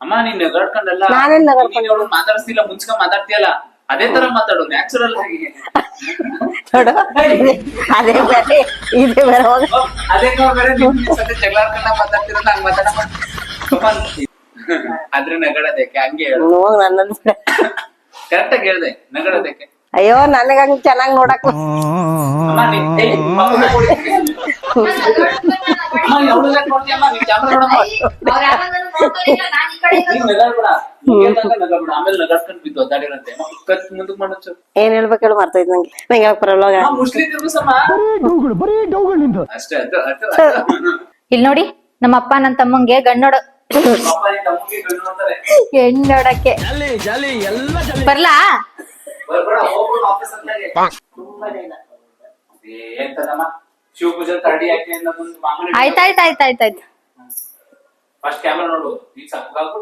ಅಮ್ಮ ನೀನ್ ನಗಾಡ್ಕೊಂಡಲ್ಲ ನಾನೇನ್ ನಗಾಡ್ಕೊಂಡೆ? ಅವಳು ಮಾತಾಡ್ತಿಲ್ಲ ಮುಂಚ್ಕೊಂಡ್ ಮಾತಾಡ್ತೀಯಲ್ಲ ಅದೇ ತರ ಮಾತಾಡು ನ್ಯಾಚುರಲ್ ಆಗಿ. ನೋಡು ಅದೇ ಬೇರೆ ಇದೇ ಬೇರೆ ಹೋಗ. ಅದೇ ಬೇರೆ ಸದ್ಯ ಜಗಳ ಆಡ್ಕೊಂಡ ಮಾತಾಡ್ತಿರಲ್ಲ ಹಂಗ್ ಮಾತಾಡಮ್ಮ. ಆದ್ರೆ ನಗಡೋದಕ್ಕೆ ಹಂಗೆ ಹೇಳು. ಹೋಗ್ ನನ್ನನ್ನು ಬಿಡ. ಕರೆಕ್ಟ್ ಆಗಿ ಹೇಳ್ದೆ ನಗಡೋದಕ್ಕೆ. ಅಯ್ಯೋ ನನಗ ಹಂಗ್ ಚೆನ್ನಾಗ್ ನೋಡಕ್ ಅಮ್ಮ ನೀನ್ ಮಕ್ಕಳು ಕೊಡ್ತೀನಿ. ಅಮ್ಮ ಯಾವ್ದೆಲ್ಲ ಕೊಡ್ತೀಯಮ್ಮ ನೀನ್ ಕ್ಯಾಮ್ರಾ ನೋಡಮ್ಮ. ನೀನ್ ನಗಾಡ್ಬೇಡ ನಗಾಡ್ಬೇಡ ಆಮೇಲೆ ನಗಾಡ್ಕೊಂಡ್ ಬಿದ್ದು ಒದ್ದಾಡಿರಂತೆ ಕತ್ ಮುಂದಕ್ ಮಾಡೋದು. ಏನ್ ಹೇಳ್ಬೇಕು ಹೇಳು ಮರ್ತೈತ್ ನಂಗೆ ಹೇಳಕ್ ಬರಲ್ಲ. ಮುಸ್ಲಿ ತಿರ್ಗಿಸಮ್ಮ ಅಷ್ಟೇ ಅದು ಅದು ಇಲ್ಲಿ ನೋಡಿ ನಮ್ಮ ಅಪ್ಪ ನನ್ ತಮ್ಮಂಗೆ ಗಣ್ಣೋಡ ಪಾಪ ನಿನ್ ತಮ್ಮಗೆ ಗಂಡು ನೋಡ್ತಾರೆ. ಹೆಣ್ಣೋಡಕ್ಕೆ ಬರ್ಲಾ. ಬರ್ಬೇಡ ಹೋಗ್ಬಿಡು ಆಫೀಸ್ ಅಂತಾಗೆ. ಎಂತದಮ್ಮ ಶಿವ ಪೂಜೆ ತರಡಿ ಹಾಕಿ ಅನ್ನೋದೊಂದು ಮಾಮೂಲಿ. ಆಯ್ತಾಯ್ತಾಯ್ತಾಯ್ತಾಯ್ತು. ಫಸ್ಟ್ ಕ್ಯಾಮ್ರಾ ನೋಡು ಈಗ ಸಪ್ಪಗಾಗ್ಬಿಟ್ಟು